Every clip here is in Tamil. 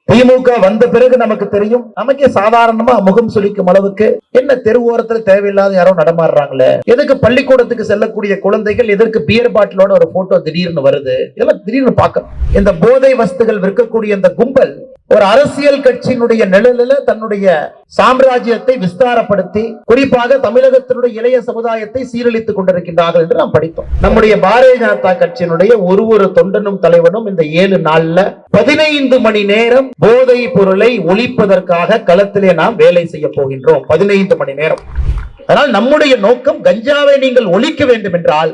திமுக வந்த பிறகு நமக்கு தெரியும், நமக்கே சாதாரணமா முகம் சுளிக்கும் அளவுக்கு என்ன தெருவோரத்துல தேவையில்லாத யாரோ நடமாடுறாங்களே, எதுக்கு பள்ளிக்கூடத்துக்கு செல்லக்கூடிய குழந்தைகள் எதற்கு பியர் பாட்டிலோட ஒரு போட்டோ திடீர்னு வருது, இதெல்லாம் திடீர்னு பார்க்கணும். இந்த போதை வஸ்துகள் விற்கக்கூடிய இந்த கும்பல் ஒரு அரசியல் கட்சியினுடைய நிழலில் தன்னுடைய சாம்ராஜ்யத்தை விஸ்தாரப்படுத்தி குறிப்பாக தமிழகத்தினுடைய இளைய சமுதாயத்தை சீரழித்துக் கொண்டிருக்கின்றார்கள் என்று நாம் படித்தோம். நம்முடைய பாரதிய ஜனதா கட்சியினுடைய ஒரு தொண்டனும் தலைவனும் இந்த 7 நாள்ல 15 மணி நேரம் போதை பொருளை ஒழிப்பதற்காக களத்திலே நாம் வேலை செய்ய போகின்றோம். 15 மணி நேரம். அதனால் நம்முடைய நோக்கம் கஞ்சாவை நீங்கள் ஒழிக்க வேண்டும் என்றால்,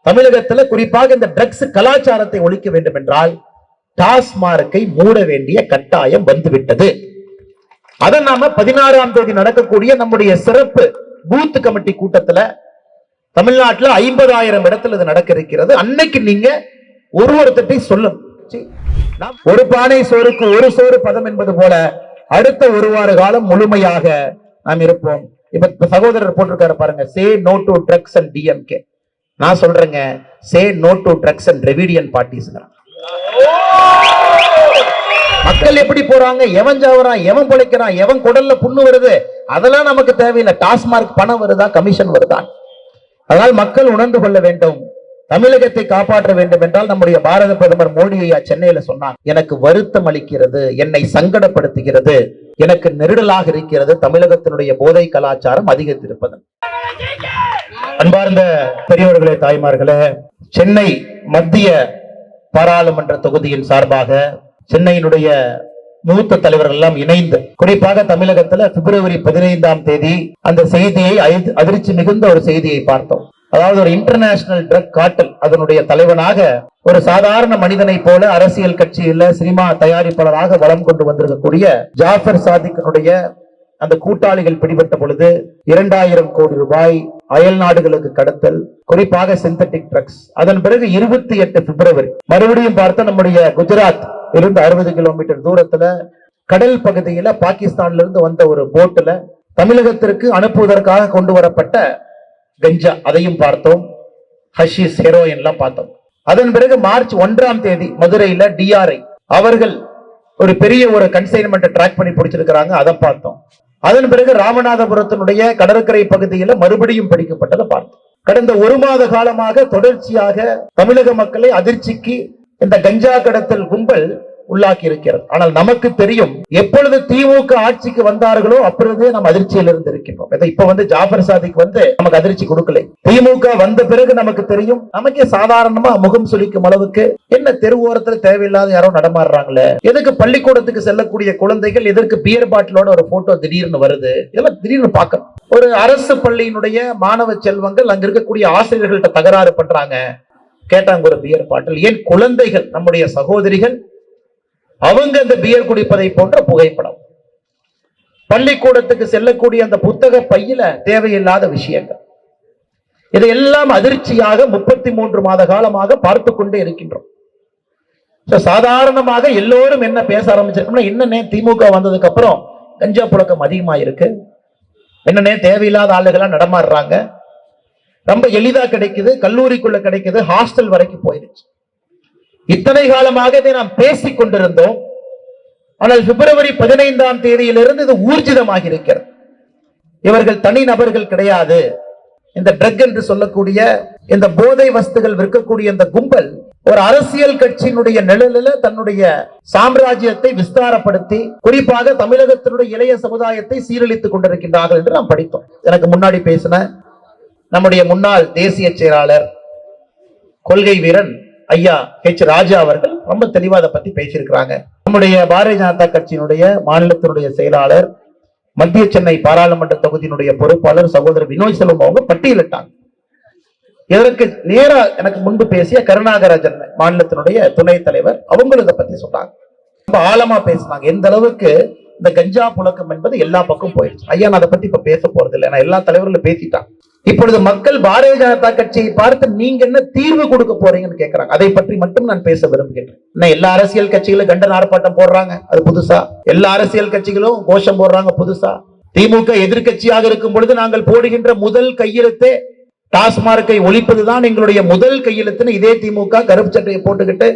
தமிழகத்தில் குறிப்பாக இந்த ட்ரக்ஸ் கலாச்சாரத்தை ஒழிக்க வேண்டும் என்றால் டாஸ்மார்க்கை மூட வேண்டிய கட்டாயம் வந்துவிட்டது. அதை நாம 16ஆம் தேதி நடக்கக்கூடிய நம்முடைய சிறப்பு பூத் கமிட்டி கூட்டத்தில் தமிழ்நாட்டில் 50,000 இடத்துல இது நடக்க இருக்கிறது. அன்னைக்கு நீங்க ஒருத்தட்டை சொல்லணும், ஒரு பானை சோறுக்கு ஒரு சோறு பதம் என்பது போல அடுத்த 1 வார காலம் முழுமையாக நாம் இருப்போம். இப்ப சகோதரர் போட்டிருக்காரு பாருங்க, say no to drugs and DMK. நான் சொல்றேங்க, say no to drugs and Dravidian parties. மக்கள் எப்படி போறாங்க, எவன் சாவறான், எவன் பிழைக்கிறான், எவன் குடல்ல புண்ணு வருது, அதெல்லாம் நமக்கு தேவையில்லை. டாஸ்மார்க் பணம் வருதா, கமிஷன் வருதா? அதனால் மக்கள் உணர்ந்து கொள்ள வேண்டும். தமிழகத்தை காப்பாற்ற வேண்டும் என்றால் நம்முடைய பாரத பிரதமர் மோடி ஐயா சென்னையில சொன்னார், எனக்கு வருத்தம் அளிக்கிறது, என்னை சங்கடப்படுத்துகிறது, எனக்கு நெருடலாக இருக்கிறது தமிழகத்தினுடைய போதை கலாச்சாரம் அதிகரித்திருப்பது. அன்பார்ந்த பெரியவர்களே, தாய்மார்களே, சென்னை மத்திய பாராளுமன்ற தொகுதியின் சார்பாக சென்னையினுடைய மூத்த தலைவர்கள் எல்லாம் இணைந்து குறிப்பாக தமிழகத்தில் பிப்ரவரி 15ஆம் தேதி அந்த செய்தியை அதிர்ச்சி மிகுந்த ஒரு செய்தியை பார்த்தோம். அதாவது ஒரு இன்டர்நேஷனல் ட்ரக் கார்ட்டல் அதனுடைய தலைவனாக ஒரு சாதாரண மனிதனை போல அரசியல் கட்சியில சினிமா தயாரிப்பாளராக வலம் கொண்டு வந்திருக்கக்கூடிய ஜாஃபர் சாதிக்கினுடைய அந்த கூட்டாளிகள் பிடிபட்ட பொழுது 2000 கோடி ரூபாய் அயல் நாடுகளுக்கு கடத்தல், குறிப்பாக சிந்தட்டிக் ட்ரக்ஸ். அதன் பிறகு 28 பிப்ரவரி மறுபடியும் பார்த்த நம்முடைய குஜராத் இருந்து 60 கிலோமீட்டர் தூரத்துல கடல் பகுதியில பாகிஸ்தான்ல இருந்து வந்த ஒரு போட்டுல தமிழகத்திற்கு அனுப்புவதற்காக கொண்டு வரப்பட்ட கஞ்சா, அதையும் பார்த்தோம். ஹஷீஸ், ஹெரோயின் எல்லாம் பார்த்தோம். அதன் பிறகு மார்ச் 1ஆம் தேதி மதுரையில டிஆர்ஐ அவர்கள் ஒரு பெரிய ஒரு கன்சைன்மெண்ட் ட்ராக் பண்ணி பிடிச்சிருக்கிறாங்க, அதை பார்த்தோம். அதன் பிறகு ராமநாதபுரத்தினுடைய கடற்கரை பகுதியில் மறுபடியும் பிடிக்கப்பட்டதை பார்த்தோம். கடந்த 1 மாத காலமாக தொடர்ச்சியாக தமிழக மக்களை அதிர்ச்சிக்கு இந்த கஞ்சா கடத்தல் கும்பல் உள்ளாக்கி இருக்கிறது. ஆனால் நமக்கு தெரியும், எப்பொழுது திமுக ஆட்சிக்கு வந்தார்களோ அப்பொழுதே நாம் அதிர்ச்சியில் இருந்து இருக்கின்றோம். இப்ப ஜாஃபர் சாதிக் நமக்கு அதிர்ச்சி கொடுக்கல. திமுக வந்த பிறகு நமக்கு தெரியும், நமக்கே சாதாரணமா முகம் சுளிக்கும் அளவுக்கு என்ன தெருவோரத்துல தேவையில்லாத யாரோ நடமாடுறாங்களே, எதுக்கு பள்ளிக்கூடத்துக்கு செல்லக்கூடிய குழந்தைகள் எதற்கு பியர் பாட்டிலோட ஒரு போட்டோ திடீர்னு வருது, இதெல்லாம் திடீர்னு பார்க்கணும். ஒரு அரசு பள்ளியினுடைய மாணவ செல்வங்கள் அங்க இருக்கக்கூடிய ஆசிரியர்கள்ட்ட தகராறு பண்றாங்க, கேட்டாங்க ஒரு பியர் பாட்டில். ஏன் குழந்தைகள், நம்முடைய சகோதரிகள், அவங்க அந்த பியர் குடிப்பதை போன்ற புகைப்படம், பள்ளிக்கூடத்துக்கு செல்லக்கூடிய அந்த புத்தக பையில தேவையில்லாத விஷயங்கள், இதையெல்லாம் அதிர்ச்சியாக 33 மாத காலமாக பார்த்து கொண்டே இருக்கின்றோம். சாதாரணமாக எல்லோரும் என்ன பேச ஆரம்பிச்சிருக்கோம்னா, என்னன்னே திமுக வந்ததுக்கு அப்புறம் கஞ்சா புழக்கம் அதிகமா இருக்கு, என்னன்னே தேவையில்லாத ஆளுகளா நடமாடுறாங்க, ரொம்ப எளிதா கிடைக்குது, கல்லூரிக்குள்ள கிடைக்குது, ஹாஸ்டல் வரைக்கும் போயிருச்சு. இத்தனை காலமாக இதை நாம் பேசிக் கொண்டிருந்தோம். ஆனால் பிப்ரவரி 15ஆம் தேதியிலிருந்து இது ஊர்ஜிதமாக இருக்கிறது. இவர்கள் தனி நபர்கள் கிடையாது. இந்த ட்ரக் என்று சொல்லக்கூடிய இந்த போதை வஸ்துகள் விற்கக்கூடிய இந்த கும்பல் ஒரு அரசியல் கட்சியினுடைய நிழலில் தன்னுடைய சாம்ராஜ்யத்தை விஸ்தாரப்படுத்தி குறிப்பாக தமிழகத்தினுடைய இளைய சமுதாயத்தை சீரழித்துக் கொண்டிருக்கின்றார்கள் என்று நாம் படித்தோம். எனக்கு முன்னாடி பேசின நம்முடைய முன்னாள் தேசிய செயலாளர் கொள்கை வீரன் ஐயா H. ராஜா அவர்கள் ரொம்ப தெளிவா அதை பத்தி பேசியிருக்கிறாங்க. நம்முடைய பாரதிய ஜனதா கட்சியினுடைய மாநிலத்தினுடைய செயலாளர், மத்திய சென்னை பாராளுமன்ற தொகுதியினுடைய பொறுப்பாளர் சகோதரர் வினோய் செல்வம் அவங்க பட்டியலிட்டாங்க. இதற்கு நேரா எனக்கு முன்பு பேசிய கருணாகராஜன் மாநிலத்தினுடைய துணைத் தலைவர் அவங்களும் இதை பத்தி சொன்னாங்க. ரொம்ப ஆழமா பேசினாங்க. எந்த அளவுக்கு இந்த கஞ்சா புழக்கம் என்பது எல்லா பக்கம் போயிடுச்சு. ஐயா நான் அதை பத்தி இப்ப பேச போறது இல்லை, எல்லா தலைவர்களும் பேசிட்டாங்க. இப்பொழுது மக்கள் பாரதிய ஜனதா கட்சியை பார்த்து நீங்க என்ன தீர்வு கொடுக்க போறீங்கன்னு கேட்கிறாங்க. அதை பற்றி மட்டும் நான் பேச விரும்புகிறேன். எல்லா அரசியல் கட்சிகளும் கண்டன ஆர்ப்பாட்டம் போடுறாங்க, அது புதுசா? எல்லா அரசியல் கட்சிகளும் கோஷம் போடுறாங்க, புதுசா? திமுக எதிர்கட்சியாக இருக்கும் பொழுது நாங்கள் போடுகின்ற முதல் கையெழுத்தே டாஸ்மார்க்கை ஒழிப்பதுதான் எங்களுடைய முதல் கையெழுத்துன்னு இதே திமுக கருப்பு சட்டையை போட்டுக்கிட்டு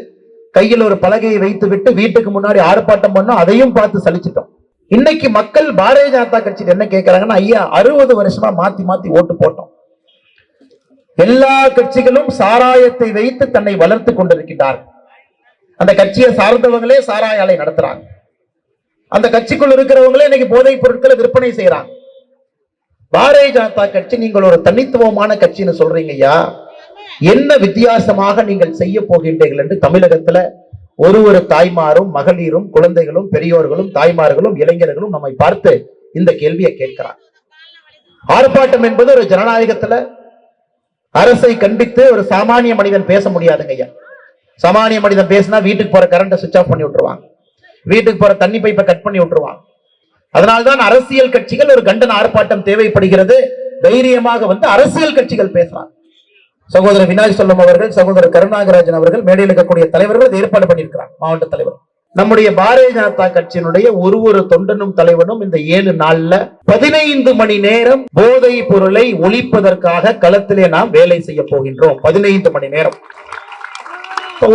கையில் ஒரு பலகையை வைத்து விட்டு வீட்டுக்கு முன்னாடி ஆர்ப்பாட்டம் பண்ணோம், அதையும் பார்த்து சலிச்சிட்டோம். இன்னைக்கு மக்கள் பாரதிய ஜனதா கட்சியில் என்ன கேட்கிறாங்கன்னா, ஐயா 60 வருஷமா மாத்தி மாத்தி ஓட்டு போட்டோம், எல்லா கட்சிகளும் சாராயத்தை வைத்து தன்னை வளர்த்து கொண்டிருக்கிறார்கள், அந்த கட்சியை சார்ந்தவங்களே சாராய ஆலை நடத்துறாங்க, அந்த கட்சிக்குள் இருக்கிறவங்களே இன்னைக்கு போதைப் பொருட்களை விற்பனை செய்யறாங்க. பாரதிய ஜனதா கட்சி நீங்கள் ஒரு தனித்துவமான கட்சின்னு சொல்றீங்க ஐயா, என்ன வித்தியாசமாக நீங்கள் செய்ய போகின்றீர்கள் என்று தமிழகத்துல ஒரு தாய்மாரும் மகளிரும் குழந்தைகளும் பெரியோர்களும் தாய்மார்களும் இளைஞர்களும் நம்மை பார்த்து இந்த கேள்வியை கேட்கிறார். ஆர்ப்பாட்டம் என்பது ஒரு ஜனநாயகத்துல அரசை கண்டித்து ஒரு சாமானிய மனிதன் பேச முடியாதுங்க ஐயா. சாமானிய மனிதன் பேசினா வீட்டுக்கு போற கரண்ட சுவிட்ச் ஆஃப் பண்ணி விட்டுருவாங்க, வீட்டுக்கு போற தண்ணி பைப்பை கட் பண்ணி விட்டுருவாங்க. அதனால்தான் அரசியல் கட்சிகள் ஒரு கண்டன ஆர்ப்பாட்டம் தேவைப்படுகிறது. தைரியமாக வந்து அரசியல் கட்சிகள் பேசலாம். சகோதரர் வினாய் சொல்லம் அவர்கள், சகோதரர் கருணாகராஜன் அவர்கள், மேடையில் இருக்கக்கூடிய தலைவர்கள் ஏற்பாடு பண்ணியிருக்கிறார். மாவட்ட தலைவர் நம்முடைய பாரதிய ஜனதா கட்சியினுடைய ஒரு தொண்டனும் தலைவனும் இந்த 7 நாள்ல 15 மணி நேரம் போதை பொருளை ஒழிப்பதற்காக களத்திலே நாம் வேலை செய்ய போகின்றோம். 15 மணி நேரம்.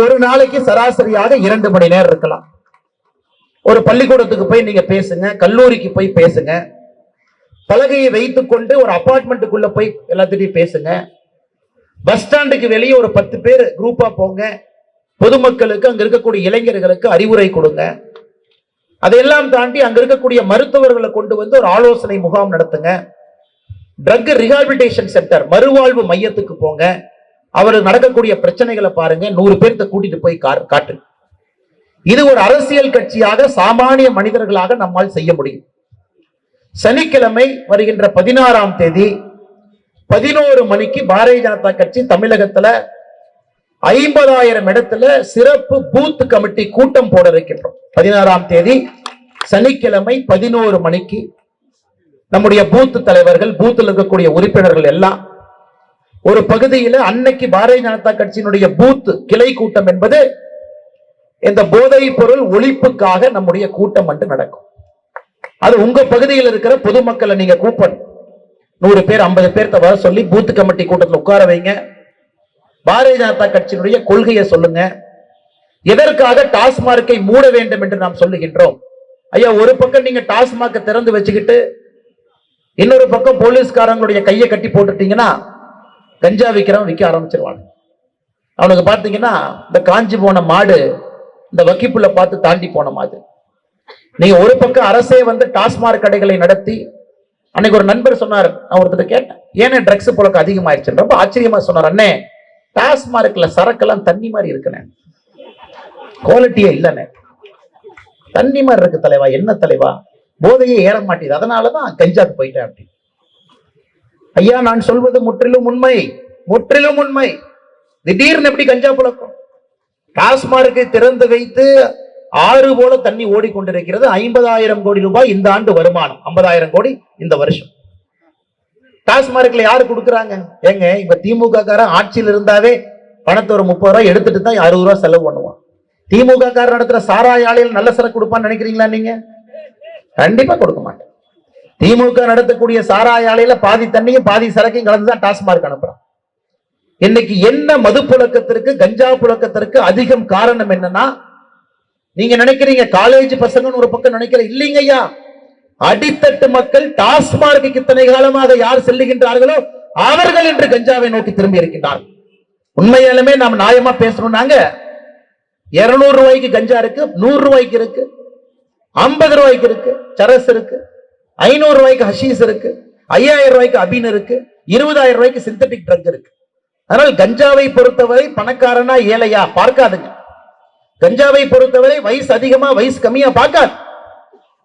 ஒரு நாளைக்கு சராசரியாக 2 மணி நேரம் இருக்கலாம். ஒரு பள்ளிக்கூடத்துக்கு போய் நீங்க பேசுங்க, கல்லூரிக்கு போய் பேசுங்க, பலகையை வைத்துக் கொண்டு ஒரு அபார்ட்மெண்ட்டுக்குள்ள போய் எல்லாத்திட்டையும் பேசுங்க, பஸ் ஸ்டாண்டுக்கு வெளியே ஒரு 10 பேர் குரூப்பா போங்க, பொதுமக்களுக்கு அங்க இருக்கக்கூடிய இளைஞர்களுக்கு அறிவுரை கொடுங்க. அதையெல்லாம் தாண்டி அங்க இருக்கக்கூடிய மருத்துவர்களை கொண்டு வந்து ஒரு ஆலோசனை முகாம் நடத்துங்க. ட்ரக் ரிஹாபிலிட்டேஷன் சென்டர் மறுவாழ்வு மையத்துக்கு போங்க, அவருக்கு நடக்கக்கூடிய பிரச்சனைகளை பாருங்க, 100 பேர்த்த கூட்டிட்டு போய் காட்டு. இது ஒரு அரசியல் கட்சியாக சாமானிய மனிதர்களாக நம்மால் செய்ய முடியும். சனிக்கிழமை வருகின்ற 16ஆம் தேதி 11 மணிக்கு பாரதிய ஜனதா கட்சி தமிழகத்துல 50,000 இடத்துல சிறப்பு பூத் கமிட்டி கூட்டம் போட இருக்கின்றோம். 16ஆம் தேதி சனிக்கிழமை 11 மணிக்கு நம்முடைய பூத் தலைவர்கள், பூத்தில் இருக்கக்கூடிய உறுப்பினர்கள் எல்லாம் ஒரு பகுதியில் அன்னைக்கு பாரதிய ஜனதா கட்சியினுடைய பூத் கிளை கூட்டம் என்பது இந்த போதைப் பொருள் ஒழிப்புக்காக நம்முடைய கூட்டம் மட்டும் நடக்கும். அது உங்க பகுதியில் இருக்கிற பொதுமக்களை நீங்க கூப்பிடணும். 100 பேர் 50 பேர்த்த வர சொல்லி பூத் கமிட்டி கூட்டத்தில் உட்கார வைங்க. பாரதிய ஜனதா கட்சியினுடைய கொள்கையை சொல்லுங்க. எதற்காக டாஸ்மார்க்கை மூட வேண்டும் என்று நாம் சொல்லுகின்றோம். ஐயா, ஒரு பக்கம் நீங்க டாஸ்மார்க்கை திறந்து வச்சுக்கிட்டு இன்னொரு பக்கம் போலீஸ்காரங்களுடைய கையை கட்டி போட்டுட்டீங்கன்னா கஞ்சா விற்கிறவன் விற்க ஆரம்பிச்சிருவாங்க. அவனுக்கு பார்த்தீங்கன்னா இந்த காஞ்சி போன மாடு இந்த வக்கிப்புள்ள பார்த்து தாண்டி போன மாதிரி. நீங்க ஒரு பக்கம் அரசே வந்து டாஸ்மார்க் கடைகளை நடத்தி, அன்னைக்கு ஒரு நண்பர் சொன்னார், நான் ஒருத்தர் கேட்டேன், ஏன்னா ட்ரக்ஸ் புழக்கம் அதிகமாயிருச்சு, ரொம்ப ஆச்சரியமா சொன்னார். அண்ணே, டாஸ்மார்க்ல சரக்கெல்லாம் தண்ணி மாதிரி இருக்குண்ணே, குவாலிட்டியே இல்லைண்ணே, தண்ணி மாதிரி இருக்கு தலைவா. என்ன தலைவா, போதையே ஏற மாட்டேது, அதனாலதான் கஞ்சாக்கு போயிட்டேன் அப்படி. ஐயா, நான் சொல்வது முற்றிலும் உண்மை, முற்றிலும் உண்மை. திடீர்னு எப்படி கஞ்சா புழக்கம்? டாஸ்மார்க்கை திறந்து வைத்து ஆறு போல தண்ணி ஓடிக்கொண்டிருக்கிறது. 50,000 கோடி ரூபாய் இந்த ஆண்டு வருமானம், 50,000 கோடி இந்த வருஷம். டாஸ்மார்க்ல யாரு கொடுக்குறாங்க? ஏங்க, இப்ப திமுக காரன் ஆட்சியில் இருந்தாவே பணத்தை ஒரு 30 ரூபாய் எடுத்துட்டு தான் 60 ரூபாய் செலவு பண்ணுவான். திமுக காரன் நடத்துற சாராய ஆலையில் நல்ல சரக்கு கொடுப்பான்னு நினைக்கிறீங்களா நீங்க? கண்டிப்பா கொடுக்க மாட்டேன். திமுக நடத்தக்கூடிய சாராய ஆலையில பாதி தண்ணியும் பாதி சரக்கையும் கலந்துதான் டாஸ்மார்க் அனுப்புறான். இன்னைக்கு என்ன மது புழக்கத்திற்கு, கஞ்சா புழக்கத்திற்கு அதிகம் காரணம் என்னன்னா, நீங்க நினைக்கிறீங்க காலேஜ் பசங்கன்னு ஒரு பக்கம் நினைக்கிற, இல்லைங்க ஐயா, அடித்தட்டு மக்கள் டாஸ்மார்க்கு இத்தனை காலமாக யார் செல்லுகின்றார்களோ அவர்கள் என்று கஞ்சாவை நோக்கி திரும்பி இருக்கின்றார்கள். உண்மையாலுமே நாம் நியாயமா பேசணும். நாங்க 200 ரூபாய்க்கு கஞ்சா இருக்கு, 100 ரூபாய்க்கு இருக்கு, 50 ரூபாய்க்கு இருக்கு சரஸ் இருக்கு, 500 ரூபாய்க்கு ஹஷீஸ் இருக்கு, 5000 ரூபாய்க்கு அபின் இருக்கு, 20,000 ரூபாய்க்கு சிந்தட்டிக் ட்ரக் இருக்கு. அதனால் கஞ்சாவை பொறுத்தவரை பணக்காரனா ஏழையா பார்க்காதுங்க. கஞ்சாவை பொறுத்தவரை வயசு அதிகமா வயசு கம்மியா பார்க்காது.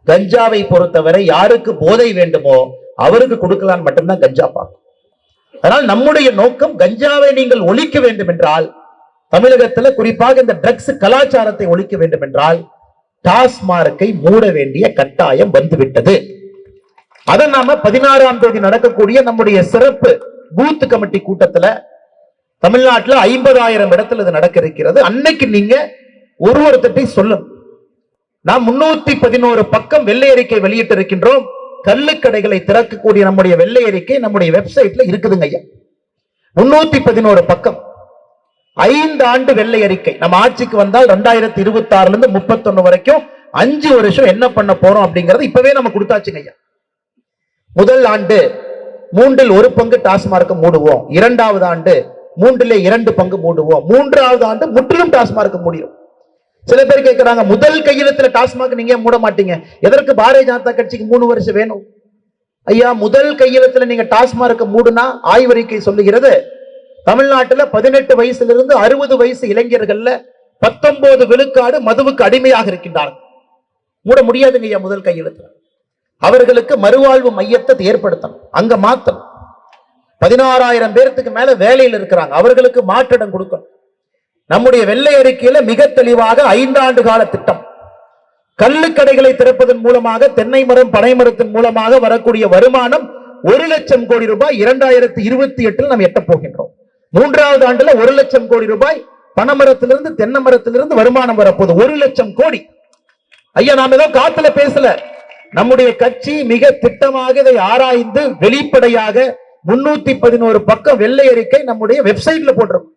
கஞ்சாவை பொறுத்தவரை யாருக்கு போதை வேண்டுமோ அவருக்கு கொடுக்கலாம் மட்டும்தான் கஞ்சா பார்க்கும். அதனால் நம்முடைய நோக்கம் கஞ்சாவை நீங்கள் ஒழிக்க வேண்டும் என்றால், தமிழகத்தில் குறிப்பாக இந்த ட்ரக்ஸ் கலாச்சாரத்தை ஒழிக்க வேண்டும் என்றால் டாஸ்மார்க்கை மூட வேண்டிய கட்டாயம் வந்துவிட்டது. அதை நாம 16ஆம் தேதி நடக்கக்கூடிய நம்முடைய சிறப்பு பூத் கமிட்டி கூட்டத்துல தமிழ்நாட்டில் 50,000 இடத்துல இது நடக்க இருக்கிறது. அன்னைக்கு நீங்க ஒருத்தட்டை சொல்லணும். நாம் 311 பக்கம் வெள்ளை அறிக்கை வெளியிட்டு இருக்கின்றோம். கள்ளுக்கடைகளை திறக்கக்கூடிய நம்முடைய வெள்ளை அறிக்கை நம்முடைய வெப்சைட்ல இருக்குதுங்க ஐயா. 311 பக்கம். 5 ஆண்டு வெள்ளை அறிக்கை. நம்ம ஆட்சிக்கு வந்தால் 2026 இருந்து 31 வரைக்கும் 5 வருஷம் என்ன பண்ண போறோம் அப்படிங்கறது இப்பவே நம்ம கொடுத்தாச்சுங்க ஐயா. முதல் ஆண்டு 3 1 பங்கு டாஸ்மார்க் மூடுவோம். 2வது ஆண்டு 3 2 பங்கு மூடுவோம். 3வது ஆண்டு முற்றிலும் டாஸ்மார்க் மூடிடும். சில பேர் கேட்கிறாங்க, முதல் கையெழுத்துல டாஸ்மார்க் நீங்க மூட மாட்டீங்க, எதற்கு பாரதிய ஜனதா கட்சிக்கு 3 வருஷம் வேணும்? ஐயா, முதல் கையெழுத்துல நீங்க டாஸ்மார்க் மூடுனா ஆய்வறிக்கை சொல்லுகிறது, தமிழ்நாட்டில் 18 வயசிலிருந்து 60 வயசு இளைஞர்கள்ல 19 விழுக்காடு மதுவுக்கு அடிமையாக இருக்கின்றார்கள். மூட முடியாதுங்க ஐயா முதல் கையெழுத்துல. அவர்களுக்கு மறுவாழ்வு மையத்தை ஏற்படுத்தணும், அங்க மாத்தணும். 16,000 பேருக்கு மேல வேலையில் இருக்கிறாங்க, அவர்களுக்கு மாற்றிடம் கொடுக்கணும். நம்முடைய வெள்ளை அறிக்கையில மிக தெளிவாக 5 ஆண்டு கால திட்டம். கள்ளுக்கடைகளை திறப்பதன் மூலமாக, தென்னை மரம் பனை மரத்தின் மூலமாக வரக்கூடிய வருமானம் 1 லட்சம் கோடி ரூபாய் 2028 நாம் எட்ட போகின்றோம். 3வது ஆண்டுல 1 லட்சம் கோடி ரூபாய் பனைமரத்திலிருந்து தென்னை மரத்திலிருந்து வருமானம் வரப்போகுது. 1 லட்சம் கோடி. ஐயா, நாம ஏதோ காத்துல பேசல. நம்முடைய கட்சி மிக திட்டமாக இதை ஆராய்ந்து வெளிப்படையாக 311 பக்கம் வெள்ளை அறிக்கை நம்முடைய வெப்சைட்ல போட்டிருக்கோம்.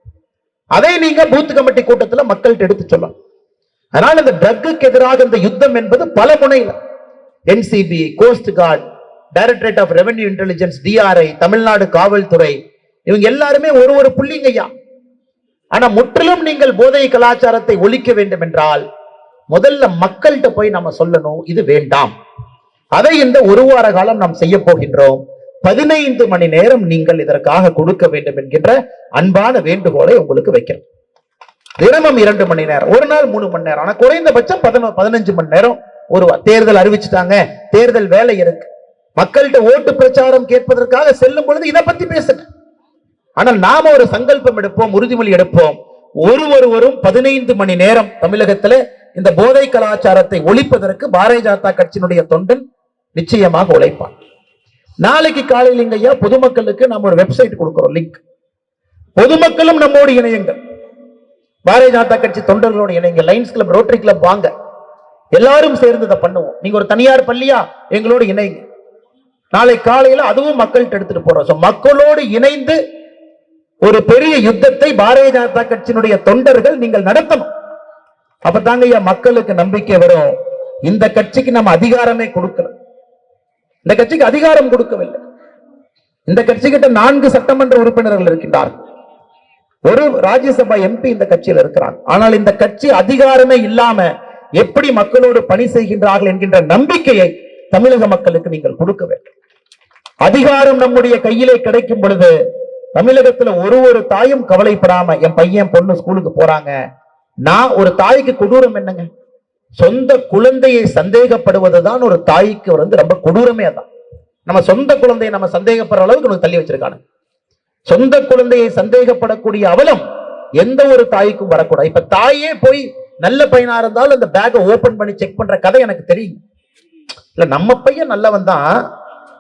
அதை நீங்க பூத் கமிட்டி கூட்டத்தில் மக்கள்கிட்ட எடுத்து சொல்லலாம். அதனால இந்த ட்ரக்குக்கு எதிராக இந்த யுத்தம் என்பது பல முனையில், NCB, coast guard, directorate of revenue intelligence, DRI, Tamil Nadu காவல்துறை, இவங்க எல்லாருமே ஒரு புள்ளிங்கய்யா. ஆனா முற்றிலும் நீங்கள் போதை கலாச்சாரத்தை ஒழிக்க வேண்டும் என்றால் முதல்ல மக்கள்கிட்ட போய் நம்ம சொல்லணும், இது வேண்டாம். அதை இந்த 1 வார காலம் நாம் செய்ய போகின்றோம். 15 மணி நேரம் நீங்கள் இதற்காக கொடுக்க வேண்டும் என்கின்ற அன்பான வேண்டுகோளை உங்களுக்கு வைக்கிறேன். தினமும் 2 மணி நேரம், ஒரு நாள் 3 மணி நேரம், ஆனா குறைந்தபட்சம் 15 மணி நேரம். ஒரு தேர்தல் அறிவிச்சுட்டாங்க, தேர்தல் வேலை இருக்கு, மக்கள்கிட்ட ஓட்டு பிரச்சாரம் கேட்பதற்காக செல்லும் பொழுது இதை பத்தி பேசுங்க. ஆனால் நாம ஒரு சங்கல்பம் எடுப்போம், உறுதிமொழி எடுப்போம். ஒருவரும் 15 மணி நேரம் தமிழகத்தில் இந்த போதை கலாச்சாரத்தை ஒழிப்பதற்கு பாரதிய ஜனதா கட்சியினுடைய தொண்டன் நிச்சயமாக உழைப்பான். நாளைக்கு காலையில் இங்கய்யா பொதுமக்களுக்கு நம்ம ஒரு வெப்சைட் கொடுக்கிறோம், லிங்க். பொதுமக்களும் நம்மோடு இணையுங்கள், பாரதிய ஜனதா கட்சி தொண்டர்களோடு இணைங்க, லயன்ஸ் கிளப், ரோட்டரி கிளப் வாங்க, எல்லாரும் சேர்ந்து இதை பண்ணுவோம். நீங்க ஒரு தனியார் பள்ளியா எங்களோடு இணைங்க. நாளை காலையில அதுவும் மக்கள்கிட்ட எடுத்துட்டு போறோம். மக்களோடு இணைந்து ஒரு பெரிய யுத்தத்தை பாரதிய ஜனதா கட்சியினுடைய தொண்டர்கள் நீங்கள் நடத்தணும். அப்பதாங்க ஐயா மக்களுக்கு நம்பிக்கை வரும். இந்த கட்சிக்கு நம்ம அதிகாரமே கொடுக்கல, இந்த கட்சிக்கு அதிகாரம் கொடுக்கவில்லை. இந்த கட்சிக்கிட்ட 4 சட்டமன்ற உறுப்பினர்கள் இருக்கின்றார்கள், ஒரு ராஜ்யசபா MP இந்த கட்சியில் இருக்கிறாங்க. ஆனால் இந்த கட்சி அதிகாரமே இல்லாம எப்படி மக்களோடு பணி செய்கின்றார்கள் என்கின்ற நம்பிக்கையை தமிழக மக்களுக்கு நீங்கள் கொடுக்க வேண்டும். அதிகாரம் நம்முடைய கையிலே கிடைக்கும் பொழுது தமிழகத்துல ஒரு தாயும் கவலைப்படாம, என் பையன் பொண்ணு ஸ்கூலுக்கு போறாங்க. நான் ஒரு தாய்க்கு கொடூரம் என்னங்க, சொந்த குழந்தையை சந்தேகப்படுவதுதான் ஒரு தாய்க்கு ரொம்ப கொடூரமே. அதான் நம்ம சொந்த குழந்தையை நம்ம சந்தேகப்படுற அளவுக்கு நமக்கு தள்ளி வச்சிருக்காங்க. சொந்த குழந்தையை சந்தேகப்படக்கூடிய அவலம் எந்த ஒரு தாய்க்கும் வரக்கூடாது. இப்ப தாயே போய் நல்ல பையனா இருந்தாலும் அந்த பேக்கை ஓபன் பண்ணி செக் பண்ற கதை எனக்கு தெரியும். இல்ல, நம்ம பையன் நல்லவன் தான்,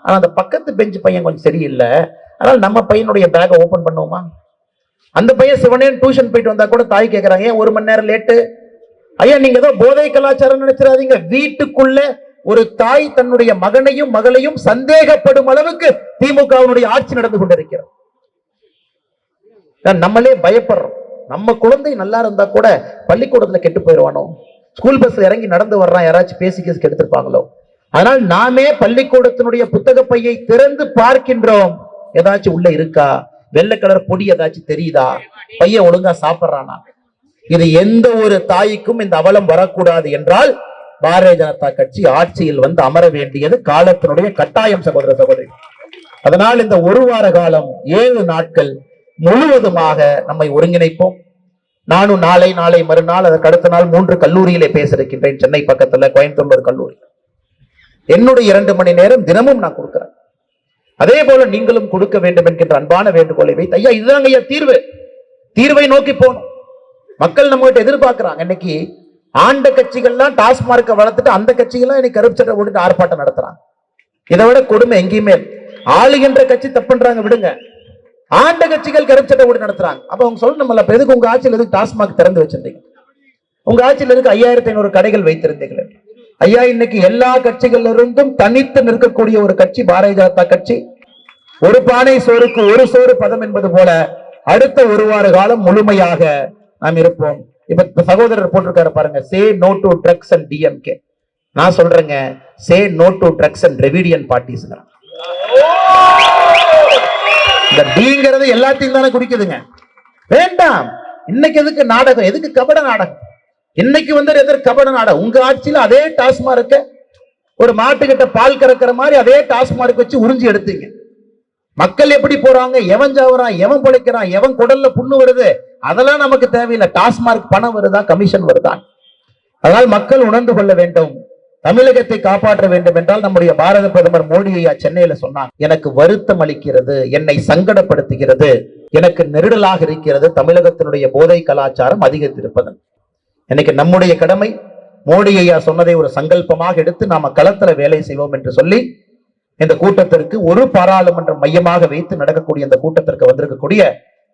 ஆனா அந்த பக்கத்து பெஞ்சு பையன் கொஞ்சம் சரியில்லை, அதனால நம்ம பையனுடைய பேக்கை ஓபன் பண்ணுவோமா? அந்த பையன் சிவனே டியூஷன் போயிட்டு வந்தா கூட தாய் கேட்கறாங்க, ஏன் 1 மணி நேரம் லேட்டு? ஐயா, நீங்க ஏதோ போதை கலாச்சாரம் நினைச்சிடாதீங்க. வீட்டுக்குள்ள ஒரு தாய் தன்னுடைய மகனையும் மகளையும் சந்தேகப்படும் அளவுக்கு திமுகவினுடைய ஆட்சி நடந்து கொண்டிருக்கிறது. நம்மளே பயப்படுறோம். நம்ம குழந்தை நல்லா இருந்தா கூட பள்ளிக்கூடத்துல கெட்டு போயிடுவானோ, ஸ்கூல் பஸ்ல இறங்கி நடந்து வர்றான், யாராச்சும் பேசி கெடுத்திருப்பாங்களோ. அதனால் நாமே பள்ளிக்கூடத்தினுடைய புத்தக பையை திறந்து பார்க்கின்றோம், ஏதாச்சும் உள்ள இருக்கா, வெள்ளை கலர் பொடி ஏதாச்சும் தெரியுதா, பையன் ஒழுங்கா சாப்பிட்றானா. இது எந்த ஒரு தாய்க்கும் இந்த அவலம் வரக்கூடாது என்றால் பாரதிய ஜனதா கட்சி ஆட்சியில் வந்து அமர வேண்டியது காலத்தினுடைய கட்டாயம், சகோதர சகோதரி. அதனால் இந்த 1 வார காலம் 7 நாட்கள் முழுவதுமாக நம்மை ஒருங்கிணைப்போம். நானும் நாளை மறுநாள், அதற்கு அடுத்த நாள் 3 கல்லூரியிலே பேச இருக்கின்றேன். சென்னை பக்கத்துல கோயம்புத்தூர்ல ஒரு கல்லூரி. என்னுடைய 2 மணி நேரம் தினமும் நான் கொடுக்கிறேன். அதே போல நீங்களும் கொடுக்க வேண்டும் என்கின்ற அன்பான வேண்டுகோளை வைத்து, ஐயா இதுதாங்க ஐயா தீர்வை நோக்கி போகணும். மக்கள் நம்ம கிட்ட எதிர்பார்க்கிறாங்க. இன்னைக்கு ஆண்ட கட்சிகள்லாம் டாஸ்மார்க்கை வளர்த்துட்டு அந்த கட்சிகள்லாம் இன்னைக்கு கருப்பு சட்டை போட்டு ஆர்ப்பாட்டம் நடத்துறாங்க. இதை விட கொடுமை எங்கேயுமே. ஆளுகின்ற கட்சி தப்புன்றாங்க விடுங்க, ஆண்ட கட்சிகள் கருப்பு சட்டை போட்டு நடத்துறாங்க. அப்ப அவங்க சொல்லணும்ல, எதுக்கு உங்க ஆட்சியில் எதுக்கு டாஸ்மாக் திறந்து வச்சிருந்தீங்க? உங்க ஆட்சியில் எதுக்கு 5500 கடைகள் வைத்திருந்தீங்களே? ஐயா, இன்னைக்கு எல்லா கட்சிகள் இருந்தும் தனித்து நிற்கக்கூடிய ஒரு கட்சி பாரதிய ஜனதா கட்சி. ஒரு பானை சோறுக்கு ஒரு சோறு பதம் என்பது போல அடுத்த ஒரு வார காலம் முழுமையாக நாம் இருப்போம். இப்ப சகோதரர் போட்டிருக்காரு பாருங்க, say no to drugs and DMK. நான் சொல்றேங்க, say no to drugs and Dravidian parties. இந்த டிங்கிறது எல்லாத்தையும் தானே குறிக்குதுங்க. வேண்டாம். இன்னைக்கு எதுக்கு நாடகம், எதுக்கு கபட நாடகம்? இன்னைக்கு எதற்கு கபட நாடகம்? உங்க ஆட்சியில் அதே டாஸ்மார்க்க ஒரு மாட்டுக்கிட்ட பால் கறக்கிற மாதிரி அதே டாஸ்மார்க் வச்சு உறிஞ்சி எடுத்தீங்க. மக்கள் எப்படி போறாங்க, எவன் சாவுறான், எவன் பிழைக்கிறான், எவன் குடல்ல புண்ணு வருது, அதெல்லாம் நமக்கு தேவையில்லை. டாஸ்மார்க் பணம் வருதா, கமிஷன் வருதான்? அதனால் மக்கள் உணர்ந்து கொள்ள வேண்டும். தமிழகத்தை காப்பாற்ற வேண்டும் என்றால் நம்முடைய பாரத பிரதமர் மோடி ஐயா சென்னையில சொன்னார், எனக்கு வருத்தம் அளிக்கிறது, என்னை சங்கடப்படுத்துகிறது, எனக்கு நெருடலாக இருக்கிறது தமிழகத்தினுடைய போதை கலாச்சாரம் அதிகரித்திருப்பது. இன்னைக்கு நம்முடைய கடமை மோடி ஐயா சொன்னதை ஒரு சங்கல்பமாக எடுத்து நாம களத்துல வேலை செய்வோம் என்று சொல்லி இந்த கூட்டத்திற்கு ஒரு பாராளுமன்ற மையமாக வைத்து நடக்கக்கூடிய இந்த கூட்டத்திற்கு வந்திருக்கக்கூடிய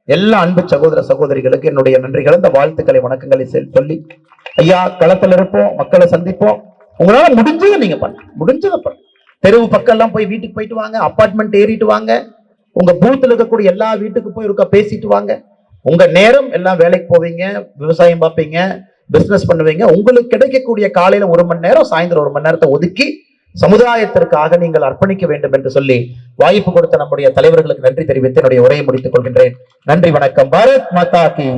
எல்லா அன்பு சகோதர சகோதரிகளுக்கு என்னுடைய நன்றிகள், இந்த வாழ்த்துக்களை வணக்கங்களை சொல்லி, ஐயா களத்தில் இருப்போம், மக்களை சந்திப்போம். உங்களால முடிஞ்சதை நீங்க பண்ண, முடிஞ்சதை பண்ண. தெருவு பக்கம் எல்லாம் போய் வீட்டுக்கு போயிட்டு வாங்க, அப்பார்ட்மெண்ட் ஏறிட்டு வாங்க, உங்க பூத்துல இருக்கக்கூடிய எல்லா வீட்டுக்கு போய் இருக்க பேசிட்டு வாங்க. உங்க நேரம் எல்லாம் வேலைக்கு போவீங்க, விவசாயம் பார்ப்பீங்க, பிசினஸ் பண்ணுவீங்க. உங்களுக்கு கிடைக்கக்கூடிய காலையில 1 மணி நேரம், சாயந்தரம் 1 மணி நேரத்தை ஒதுக்கி சமுதாயத்திற்காக நீங்கள் அர்ப்பணிக்க வேண்டும் என்று சொல்லி வாய்ப்பு கொடுத்த நம்முடைய தலைவர்களுக்கு நன்றி தெரிவித்து என்னுடைய உரையை முடித்துக் கொள்கின்றேன். நன்றி, வணக்கம். பாரத் மாதா கி.